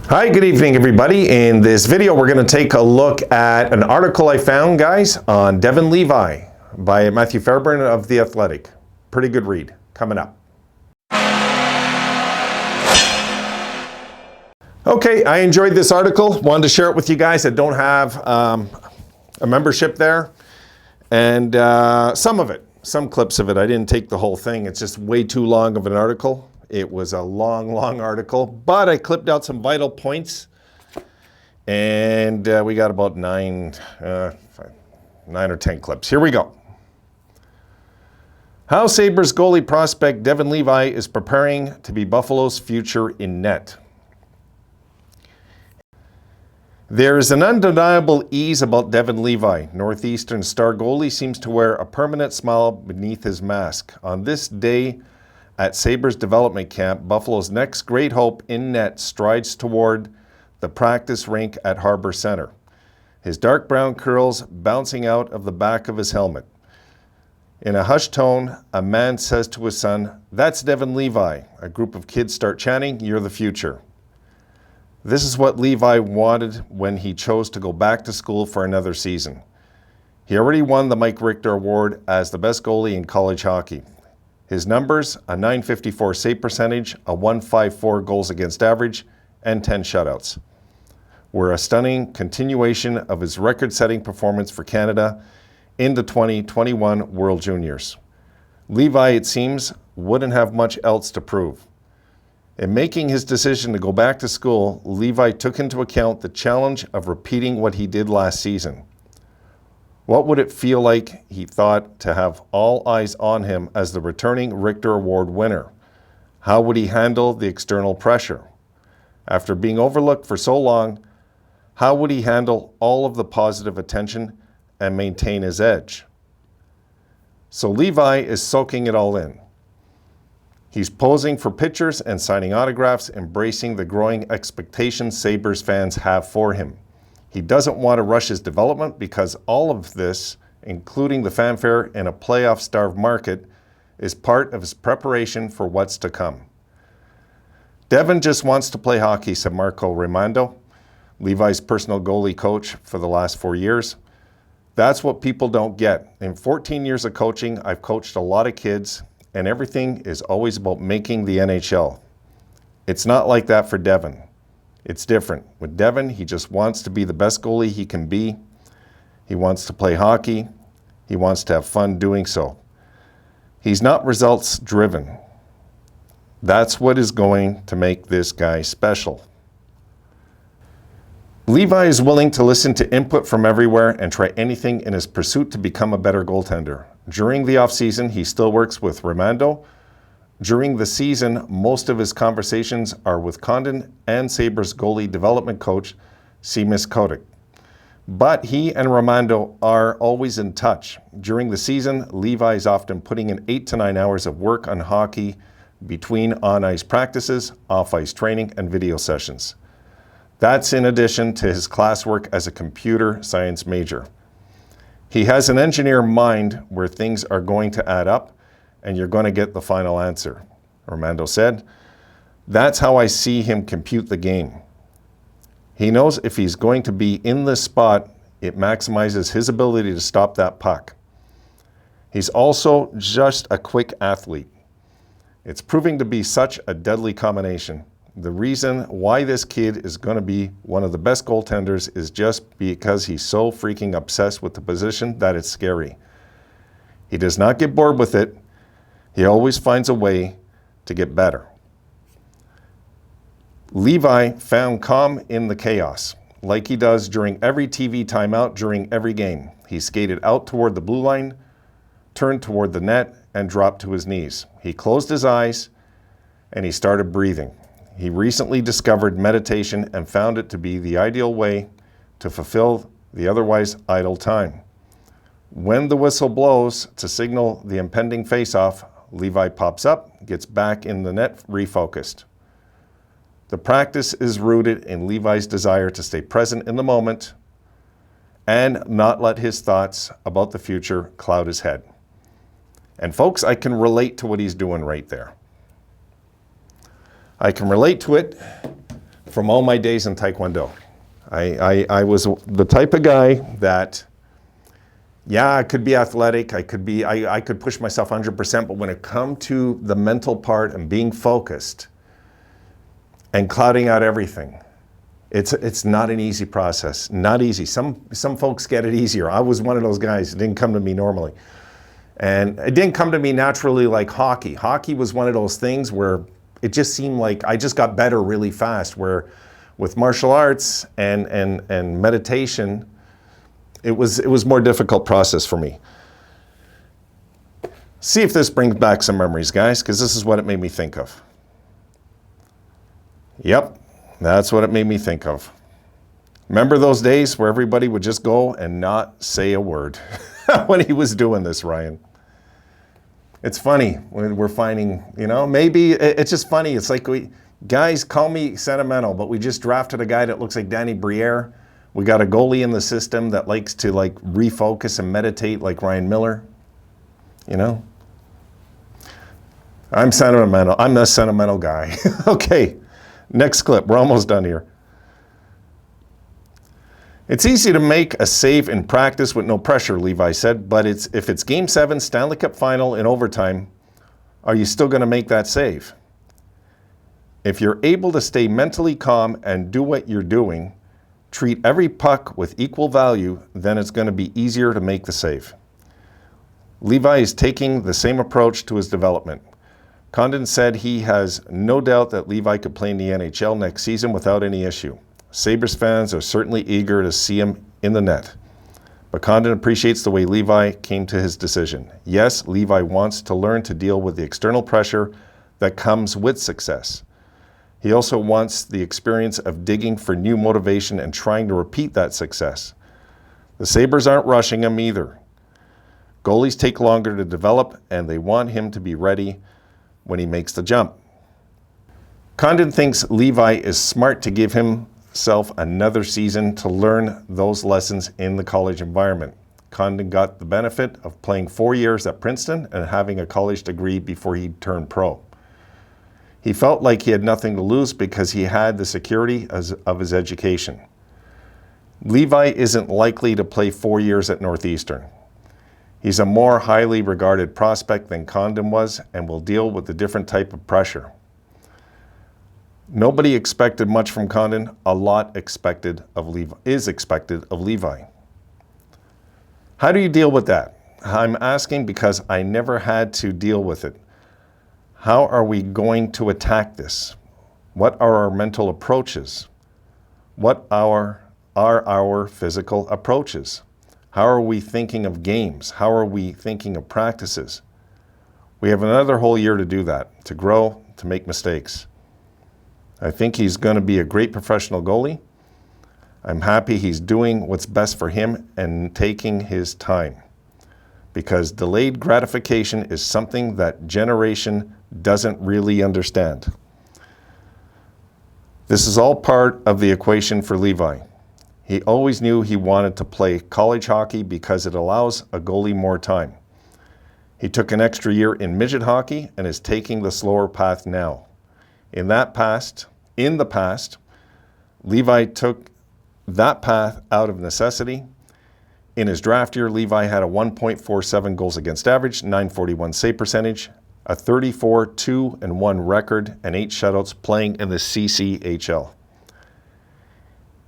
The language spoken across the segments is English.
Hi, good evening everybody. In this video we're going to take a look at an article I found, guys, on Devon Levi by Matthew Fairburn of The Athletic. Pretty good read coming up. Okay, I enjoyed this article. Wanted to share it with you guys that don't have a membership there. And some clips of it. I didn't take the whole thing. It's just way too long of an article. It was a long article, but I clipped out some vital points, and we got about nine or 10 clips. Here we go. How Sabres goalie prospect Devon Levi is preparing to be Buffalo's future in net. There is an undeniable ease about Devon Levi. Northeastern star goalie seems to wear a permanent smile beneath his mask. On this day, at Sabre's development camp, Buffalo's next great hope in net strides toward the practice rink at Harbor Center, his dark brown curls bouncing out of the back of his helmet. In a hushed tone, a man says to his son, "That's Devon Levi." A group of kids start chanting, "You're the future." This is what Levi wanted when he chose to go back to school for another season. He already won the Mike Richter Award as the best goalie in college hockey. His numbers, a .954 save percentage, a .154 goals against average, and 10 shutouts, were a stunning continuation of his record-setting performance for Canada in the 2021 World Juniors. Levi, it seems, wouldn't have much else to prove. In making his decision to go back to school, Levi took into account the challenge of repeating what he did last season. What would it feel like, he thought, to have all eyes on him as the returning Richter Award winner? How would he handle the external pressure? After being overlooked for so long, how would he handle all of the positive attention and maintain his edge? So Levi is soaking it all in. He's posing for pictures and signing autographs, embracing the growing expectations Sabres fans have for him. He doesn't want to rush his development because all of this, including the fanfare in a playoff-starved market, is part of his preparation for what's to come. Devon just wants to play hockey, said Marco Raimondo, Levi's personal goalie coach for the last 4 years. That's what people don't get. In 14 years of coaching, I've coached a lot of kids, and everything is always about making the NHL. It's not like that for Devon. It's different. With Devon, he just wants to be the best goalie he can be. He wants to play hockey. He wants to have fun doing so. He's not results driven. That's what is going to make this guy special. Levi is willing to listen to input from everywhere and try anything in his pursuit to become a better goaltender. During the offseason, he still works with Raimondo. During the season, most of his conversations are with Condon and Sabres goalie development coach, Seamus Kotick. But he and Raimondo are always in touch. During the season, Levi is often putting in 8 to 9 hours of work on hockey between on-ice practices, off-ice training, and video sessions. That's in addition to his classwork as a computer science major. He has an engineer mind where things are going to add up, and you're going to get the final answer, Raimondo said. That's how I see him compute the game. He knows if he's going to be in this spot, it maximizes his ability to stop that puck. He's also just a quick athlete. It's proving to be such a deadly combination. The reason why this kid is going to be one of the best goaltenders is just because he's so freaking obsessed with the position that it's scary. He does not get bored with it. He always finds a way to get better. Levi found calm in the chaos, like he does during every TV timeout during every game. He skated out toward the blue line, turned toward the net, and dropped to his knees. He closed his eyes, and he started breathing. He recently discovered meditation and found it to be the ideal way to fulfill the otherwise idle time. When the whistle blows to signal the impending face-off, Levi pops up, gets back in the net, refocused. The practice is rooted in Levi's desire to stay present in the moment and not let his thoughts about the future cloud his head. And folks, I can relate to what he's doing right there. I can relate to it from all my days in Taekwondo. I was the type of guy that, yeah, I could be athletic, I could push myself 100%, but when it come to the mental part and being focused and clouding out everything, it's not an easy process, not easy. Some folks get it easier. I was one of those guys. It didn't come to me normally. And it didn't come to me naturally like hockey. Hockey was one of those things where it just seemed like I just got better really fast, where with martial arts and meditation, it was more difficult process for me. See if this brings back some memories, guys, because this is what it made me think of. Yep, that's what it made me think of. Remember those days where everybody would just go and not say a word when he was doing this, Ryan? It's funny when we're finding, maybe it's just funny. It's like guys call me sentimental, but we just drafted a guy that looks like Danny Briere. We got a goalie in the system that likes to refocus and meditate like Ryan Miller. I'm sentimental. I'm the sentimental guy. Okay, next clip. We're almost done here. It's easy to make a save in practice with no pressure, Levi said, but if it's Game 7, Stanley Cup Final in overtime, are you still going to make that save? If you're able to stay mentally calm and do what you're doing, treat every puck with equal value, then it's going to be easier to make the save. Levi is taking the same approach to his development. Condon said he has no doubt that Levi could play in the NHL next season without any issue. Sabres fans are certainly eager to see him in the net. But Condon appreciates the way Levi came to his decision. Yes, Levi wants to learn to deal with the external pressure that comes with success. He also wants the experience of digging for new motivation and trying to repeat that success. The Sabres aren't rushing him either. Goalies take longer to develop, and they want him to be ready when he makes the jump. Condon thinks Levi is smart to give himself another season to learn those lessons in the college environment. Condon got the benefit of playing 4 years at Princeton and having a college degree before he turned pro. He felt like he had nothing to lose because he had the security of his education. Levi isn't likely to play 4 years at Northeastern. He's a more highly regarded prospect than Condon was and will deal with a different type of pressure. Nobody expected much from Condon. A lot is expected of Levi. How do you deal with that? I'm asking because I never had to deal with it. How are we going to attack this? What are our mental approaches? What are our physical approaches? How are we thinking of games? How are we thinking of practices? We have another whole year to do that, to grow, to make mistakes. I think he's going to be a great professional goalie. I'm happy he's doing what's best for him and taking his time, because delayed gratification is something that generation doesn't really understand. This is all part of the equation for Levi. He always knew he wanted to play college hockey because it allows a goalie more time. He took an extra year in midget hockey and is taking the slower path now. In the past, Levi took that path out of necessity. In his draft year, Levi had a 1.47 goals against average, .941 save percentage, a 34-2-1 record, and 8 shutouts playing in the CCHL.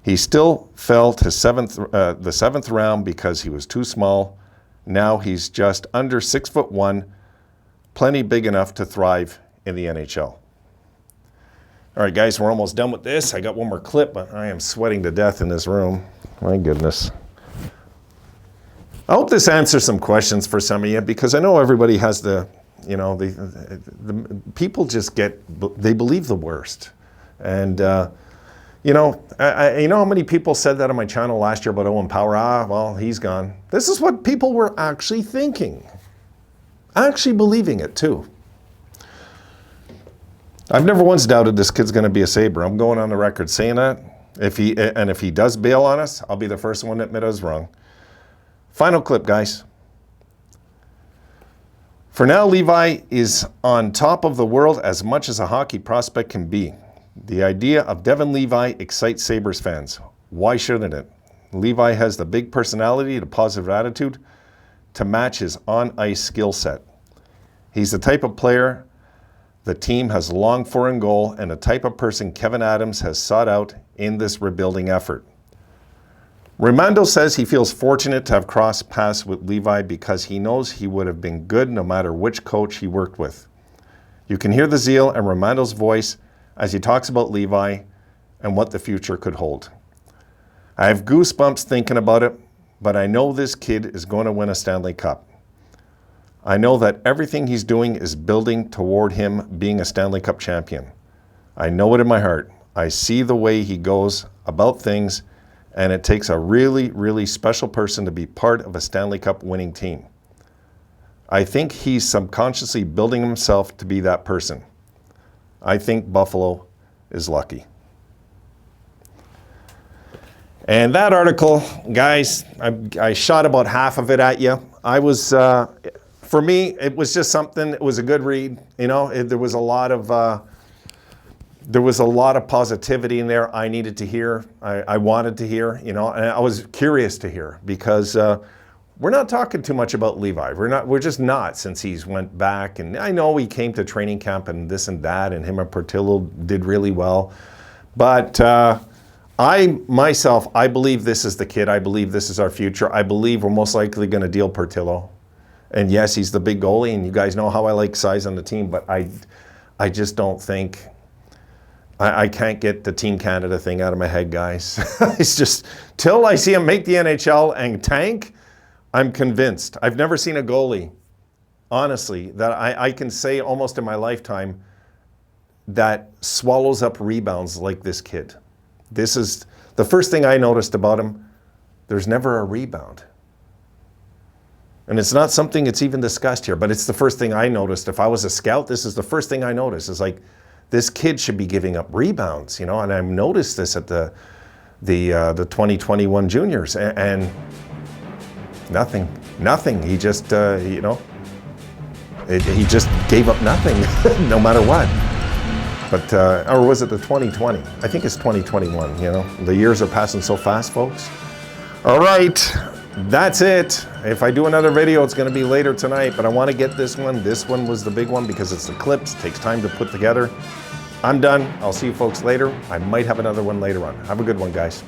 He still fell to the seventh round because he was too small. Now he's just under 6'1", plenty big enough to thrive in the NHL. All right, guys, we're almost done with this. I got one more clip, but I am sweating to death in this room. My goodness. I hope this answers some questions for some of you, because I know everybody has the people just they believe the worst. And, you know how many people said that on my channel last year about Owen Power? Well, he's gone. This is what people were actually thinking. Actually believing it, too. I've never once doubted this kid's going to be a Sabre. I'm going on the record saying that. If he does bail on us, I'll be the first one to admit I was wrong. Final clip, guys. For now, Levi is on top of the world as much as a hockey prospect can be. The idea of Devon Levi excites Sabres fans. Why shouldn't it? Levi has the big personality, the positive attitude to match his on-ice skill set. He's the type of player the team has longed for in goal and the type of person Kevin Adams has sought out in this rebuilding effort. Raimondo says he feels fortunate to have crossed paths with Levi because he knows he would have been good no matter which coach he worked with. You can hear the zeal in Raimondo's voice as he talks about Levi and what the future could hold. I have goosebumps thinking about it, but I know this kid is going to win a Stanley Cup. I know that everything he's doing is building toward him being a Stanley Cup champion. I know it in my heart. I see the way he goes about things, and it takes a really, really special person to be part of a Stanley Cup winning team. I think he's subconsciously building himself to be that person. I think Buffalo is lucky. And that article, guys, I shot about half of it at you. For me, it was just something. It was a good read. You know, there was a lot of positivity in there. I needed to hear. I wanted to hear. You know, and I was curious to hear because we're not talking too much about Levi. We're just not, since he's went back. And I know he came to training camp and this and that, and him and Portillo did really well. But I believe this is the kid. I believe this is our future. I believe we're most likely going to deal Portillo. And yes, he's the big goalie, and you guys know how I like size on the team, but I just don't think, I can't get the Team Canada thing out of my head, guys. It's just, till I see him make the NHL and tank, I'm convinced. I've never seen a goalie, honestly, that I can say almost in my lifetime that swallows up rebounds like this kid. This is the first thing I noticed about him. There's never a rebound. And it's not something that's even discussed here, but it's the first thing I noticed. If I was a scout, this is the first thing I noticed. It's like, this kid should be giving up rebounds, you know, and I've noticed this at the 2021 juniors, and nothing. He just, you know, he just gave up nothing, no matter what. But, or was it the 2020? I think it's 2021, you know. The years are passing so fast, folks. All right, that's it. If I do another video, it's going to be later tonight, but I want to get this one. This one was the big one because it's the clips. It takes time to put together. I'm done. I'll see you folks later. I might have another one later on. Have a good one, guys.